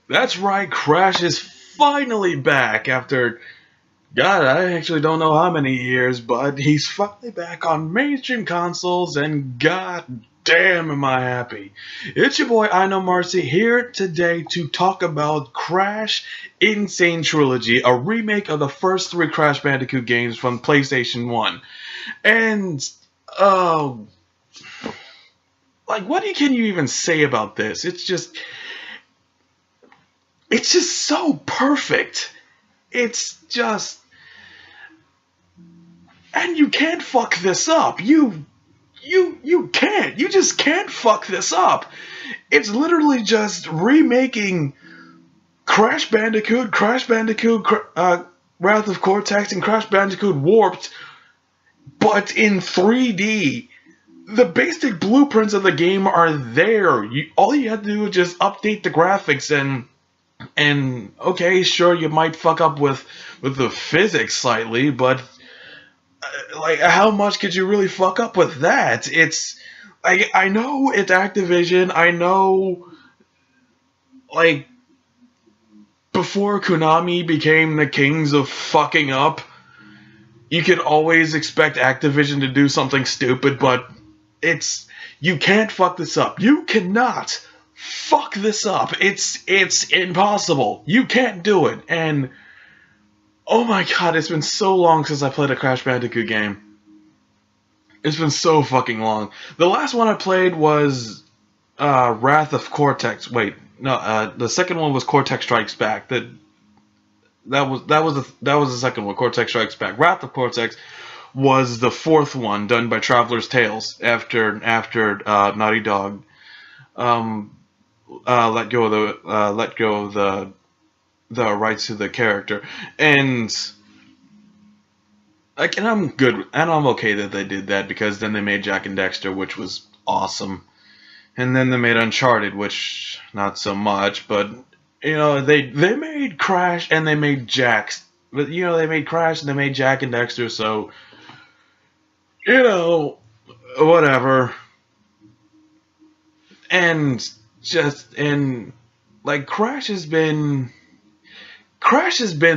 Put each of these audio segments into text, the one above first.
That's right, Crash is finally back after, God, I actually don't know how many years, but he's finally back on mainstream consoles, and god damn am I happy. It's your boy, I Know Marcy, here today to talk about Crash N Sane Trilogy, a remake of the first three Crash Bandicoot games from PlayStation 1. And, oh, what can you even say about this? It's just so perfect. It's just, and you can't fuck this up. You can't. You just can't fuck this up. It's literally just remaking Crash Bandicoot, Wrath of Cortex, and Crash Bandicoot Warped, but in 3D. The basic blueprints of the game are there. All you have to do is just update the graphics and okay, sure, you might fuck up with the physics slightly, but how much could you really fuck up with that? It's I know it's Activision. I know, like, before Konami became the kings of fucking up, you could always expect Activision to do something stupid, but you can't fuck this up. You cannot fuck this up. It's impossible. You can't do it. And oh my god, it's been so long since I played a Crash Bandicoot game. It's been so fucking long. The last one I played was Wrath of Cortex. Wait, no, the second one was Cortex Strikes Back. That was the second one, Cortex Strikes Back. Wrath of Cortex was the fourth one, done by Traveler's Tales after Naughty Dog let go of the rights to the character. And and I'm good, and I'm okay that they did that, because then they made Jak and Daxter, which was awesome, and then they made Uncharted, which not so much, but they made Crash and they made Jax, but they made Crash and they made Jak and Daxter, so whatever. And like, Crash has been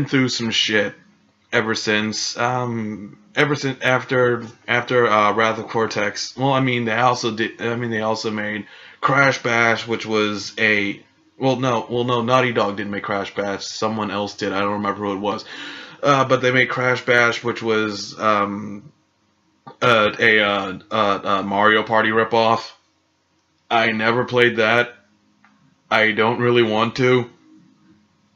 through some shit ever since after Wrath of Cortex. Well, they also made Crash Bash, which was a no, Naughty Dog didn't make Crash Bash. Someone else did. I don't remember who it was. But they made Crash Bash, which was a Mario Party ripoff. I never played that. I don't really want to.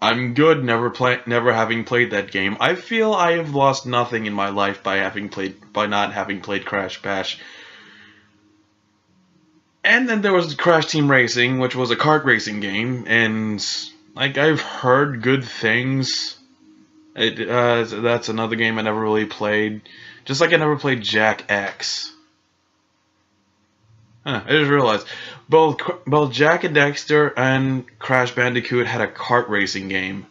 I'm good never having played that game. I feel I have lost nothing in my life by not having played Crash Bash. And then there was Crash Team Racing, which was a kart racing game, and I've heard good things. That's another game I never really played. Just like I never played Jak X. I just realized both Jak and Daxter and Crash Bandicoot had a kart racing game.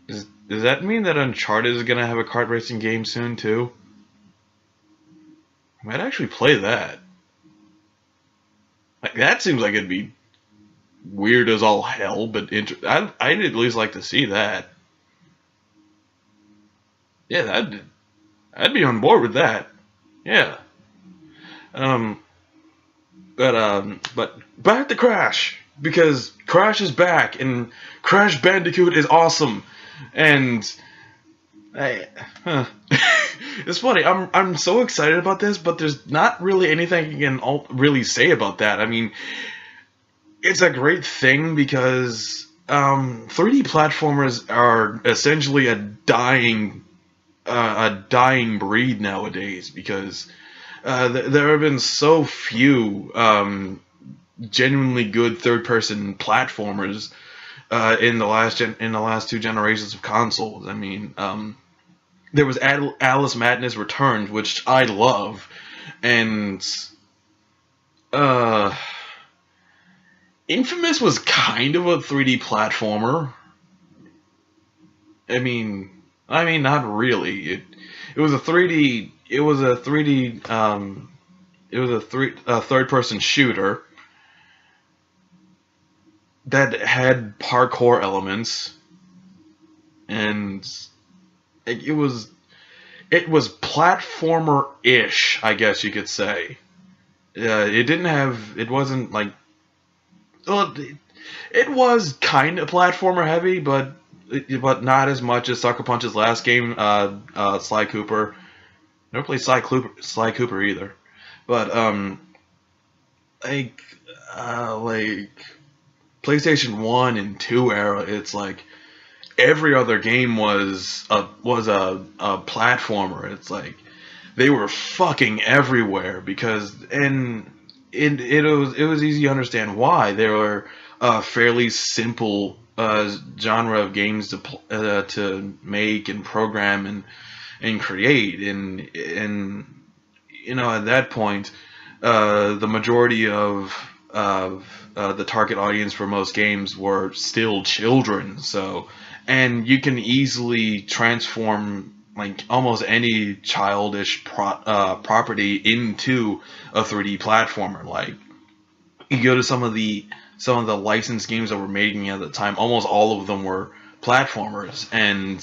Does that mean that Uncharted is gonna have a kart racing game soon too? I might actually play that. That seems like it'd be weird as all hell, but I'd at least like to see that. Yeah, I'd be on board with that. Yeah. Um, but back to Crash, because Crash is back and Crash Bandicoot is awesome, and it's funny. I'm so excited about this, but there's not really anything you can really say about that. I mean, it's a great thing because 3D platformers are essentially a dying breed nowadays, because there have been so few genuinely good third-person platformers in the last two generations of consoles. I mean, there was Alice Madness Returns, which I love, and Infamous was kind of a 3D platformer. I mean, not really. It was a 3D. It was a 3D. It was a third-person shooter. that had parkour elements, and it was platformer-ish, I guess you could say. It wasn't like, well, it was kind of platformer heavy, but not as much as Sucker Punch's last game, Sly Cooper. Never played Sly Cooper either, but like like PlayStation 1 and 2 era, it's like every other game was a platformer. It's like they were fucking everywhere because and it was easy to understand why. They were a fairly simple genre of games to make and program and create, and at that point the majority of the target audience for most games were still children. So, and you can easily transform like almost any childish property into a 3D platformer. Like you go to some of the licensed games that were making at the time, almost all of them were platformers, and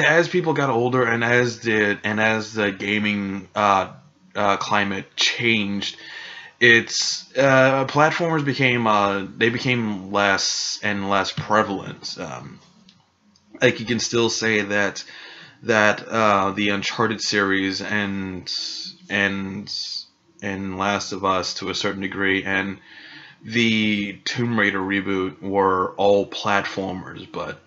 as people got older and as the gaming climate changed, it's platformers became less and less prevalent. Like you can still say that the Uncharted series and and Last of Us to a certain degree and the Tomb Raider reboot were all platformers, but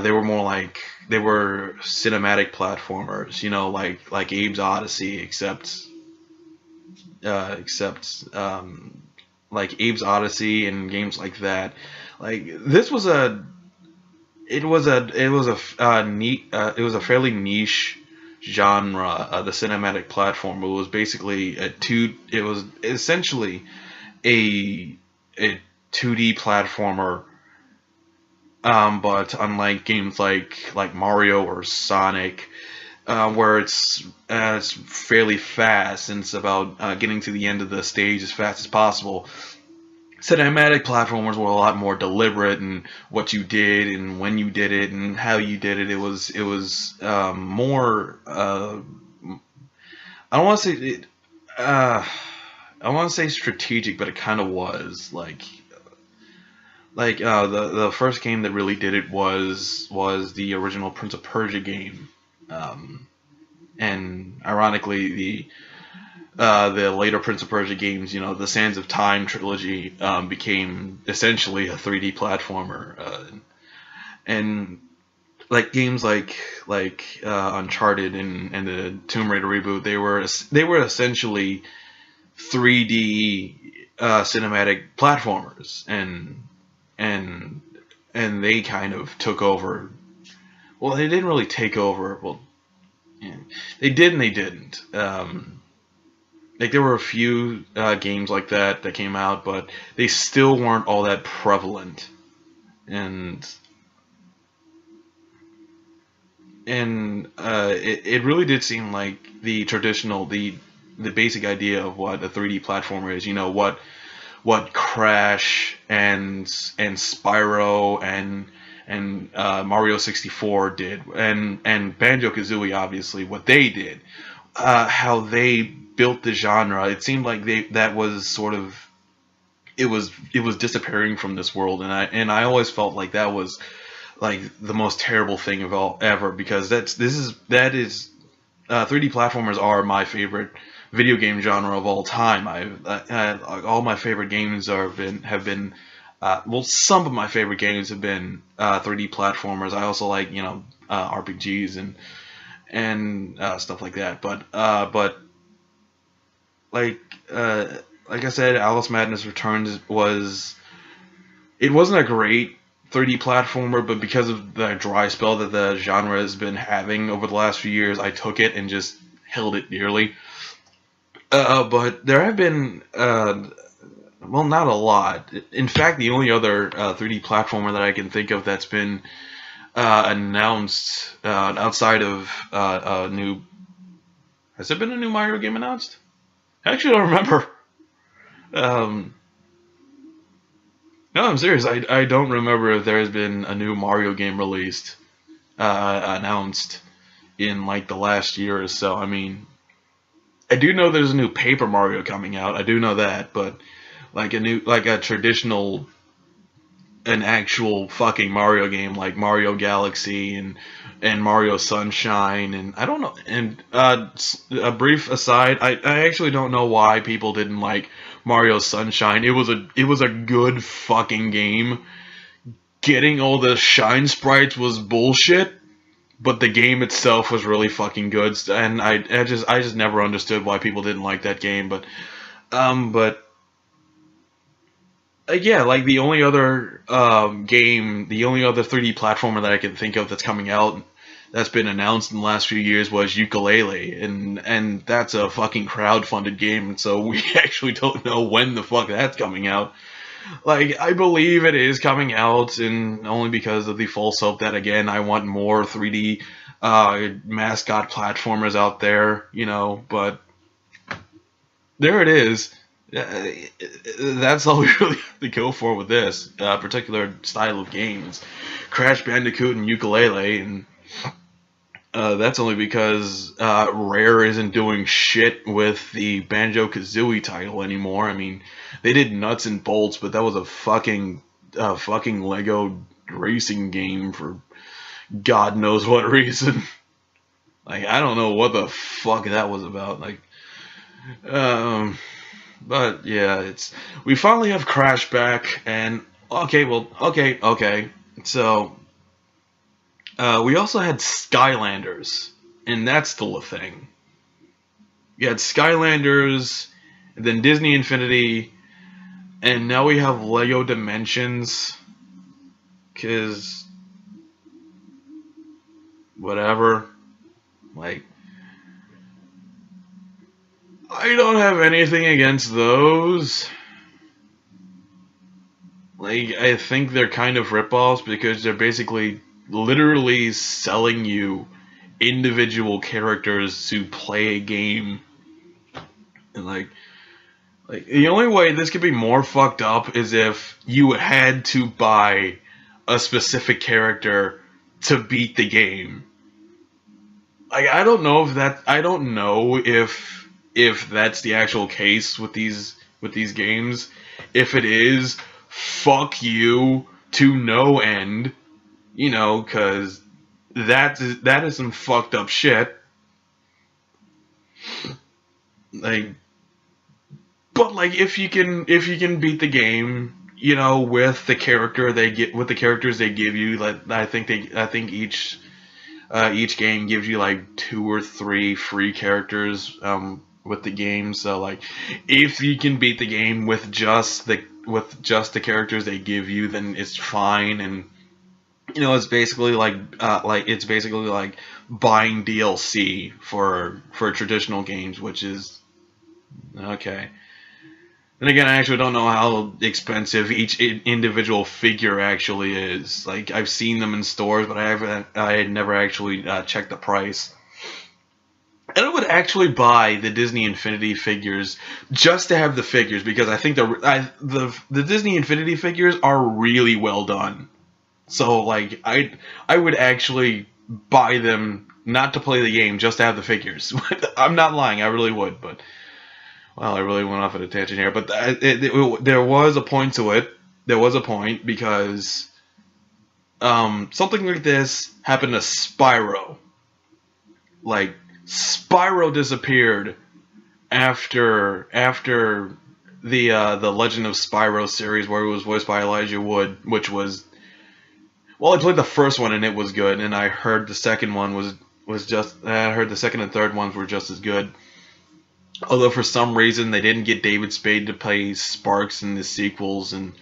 they were more like they were cinematic platformers, like Abe's Odyssey, except like Abe's Odyssey and games like that. Like this was a it was a fairly niche genre, the cinematic platform. It was basically it was essentially a 2D platformer, but unlike games like Mario or Sonic, where it's fairly fast and it's about getting to the end of the stage as fast as possible. Cinematic platformers were a lot more deliberate in what you did and when you did it and how you did it. It was more. I don't want to say it. I want to say strategic, but it kind of was the first game that really did it was the original Prince of Persia game, and ironically the later Prince of Persia games, the Sands of Time trilogy, became essentially a 3D platformer, and like games like Uncharted and the Tomb Raider reboot, they were essentially 3D cinematic platformers, and and they kind of took over. Well, they didn't really take over. Well, yeah, they did and they didn't. Like there were a few games like that came out, but they still weren't all that prevalent. And it really did seem like the basic idea of what a 3D platformer is. What Crash and Spyro and Mario 64 did, and Banjo-Kazooie, obviously what they did, how they built the genre. It seemed like that was sort of it was disappearing from this world, and I always felt like that was like the most terrible thing of all ever, because that is 3D platformers are my favorite video game genre of all time. All my favorite games have been well, some of my favorite games have been 3D platformers. I also like RPGs and stuff like that. But like like I said, Alice Madness Returns wasn't a great 3D platformer, but because of the dry spell that the genre has been having over the last few years, I took it and just held it dearly. But there have been, well, not a lot. In fact, the only other 3D platformer that I can think of that's been announced outside of a new. Has there been a new Mario game announced? I actually don't remember. Um, no, I'm serious. I don't remember if there has been a new Mario game released, announced in like the last year or so. I mean, I do know there's a new Paper Mario coming out. I do know that, but like a traditional, an actual fucking Mario game like Mario Galaxy and Mario Sunshine, and I don't know. And a brief aside, I actually don't know why people didn't like Mario Sunshine. It was a good fucking game. Getting all the shine sprites was bullshit, but the game itself was really fucking good. And I just never understood why people didn't like that game. But yeah, like the only other game, the only other 3D platformer that I can think of that's coming out that's been announced in the last few years was Ukulele, and that's a fucking crowd-funded game, and so we actually don't know when the fuck that's coming out. Like, I believe it is coming out, and only because of the false hope that, again, I want more 3D mascot platformers out there, but there it is. That's all we really have to go for with this particular style of games. Crash Bandicoot and Ukulele, and that's only because Rare isn't doing shit with the Banjo-Kazooie title anymore. I mean, they did Nuts and Bolts, but that was a fucking Lego racing game for God knows what reason. Like, I don't know what the fuck that was about. Like, but yeah, we finally have Crash back, and okay. So we also had Skylanders, and that's still a thing. You had Skylanders, and then Disney Infinity, and now we have Lego Dimensions, cause whatever, like. I don't have anything against those. Like, I think they're kind of ripoffs because they're basically literally selling you individual characters to play a game. And like the only way this could be more fucked up is if you had to buy a specific character to beat the game. Like, I don't know if that's the actual case with these games. If it is, fuck you to no end, because that is some fucked up shit. Like, but like if you can beat the game, with the characters they give you, like I think each game gives you like 2 or 3 free characters with the game. So like, if you can beat the game with just the characters they give you, then it's fine. And it's basically like buying DLC for traditional games, which is okay. And again, I actually don't know how expensive each individual figure actually is. Like, I've seen them in stores, but I had never actually checked the price. And I would actually buy the Disney Infinity figures just to have the figures, because I think the Disney Infinity figures are really well done. So like, I would actually buy them not to play the game, just to have the figures. I'm not lying, I really would. But well, I really went off at a tangent here. But there was a point to it. There was a point because something like this happened to Spyro. Like, Spyro disappeared after the Legend of Spyro series, where it was voiced by Elijah Wood, which was, well, I played the first one and it was good, and I heard the second one was just, I heard the second and third ones were just as good. Although for some reason they didn't get David Spade to play Sparks in the sequels, and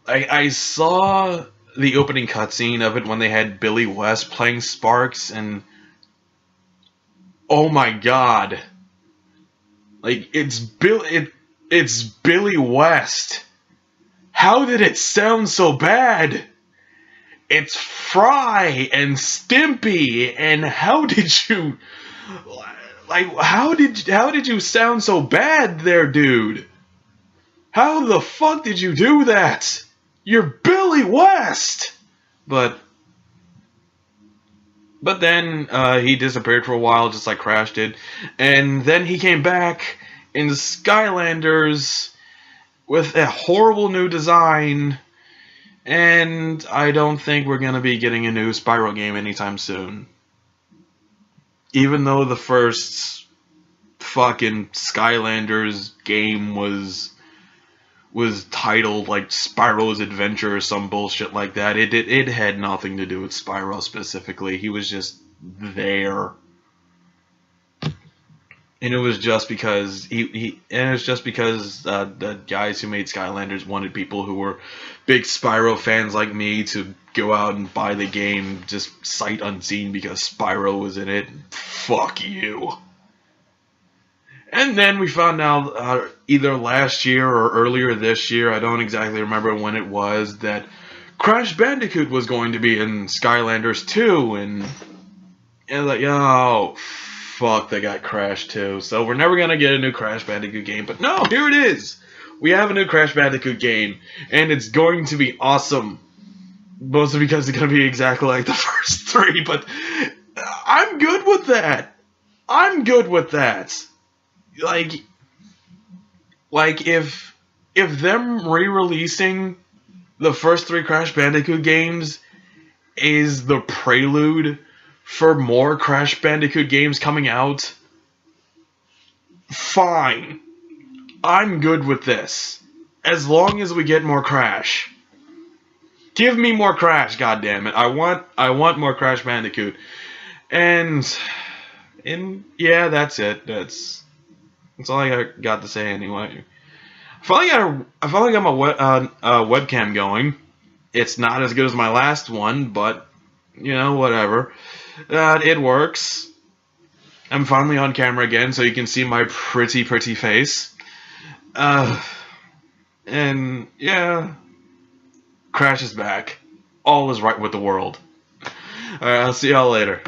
I saw the opening cutscene of it when they had Billy West playing Sparks, and oh my god, like, it's Billy West. How did it sound so bad? It's Fry and Stimpy, and how did you, like, how did you sound so bad there, dude? How the fuck did you do that? You're Billy West! But then he disappeared for a while, just like Crash did. And then he came back in Skylanders with a horrible new design. And I don't think we're going to be getting a new Spyro game anytime soon. Even though the first fucking Skylanders game was titled like Spyro's Adventure or some bullshit like that. It had nothing to do with Spyro specifically. He was just there. And it was just because the guys who made Skylanders wanted people who were big Spyro fans like me to go out and buy the game just sight unseen because Spyro was in it. Fuck you. And then we found out either last year or earlier this year, I don't exactly remember when it was, that Crash Bandicoot was going to be in Skylanders 2, and like, oh, fuck, they got Crash 2. So we're never going to get a new Crash Bandicoot game, but no, here it is. We have a new Crash Bandicoot game, and it's going to be awesome. Mostly because it's going to be exactly like the first three, but I'm good with that. I'm good with that. Like if them re-releasing the first three Crash Bandicoot games is the prelude for more Crash Bandicoot games coming out, fine. I'm good with this. As long as we get more Crash. Give me more Crash, goddammit. I want more Crash Bandicoot. And yeah, that's it. That's all I got to say anyway. I finally got my webcam going. It's not as good as my last one, but you know, whatever. It works. I'm finally on camera again, so you can see my pretty face. And yeah, Crash is back. All is right with the world. Alright, I'll see y'all later.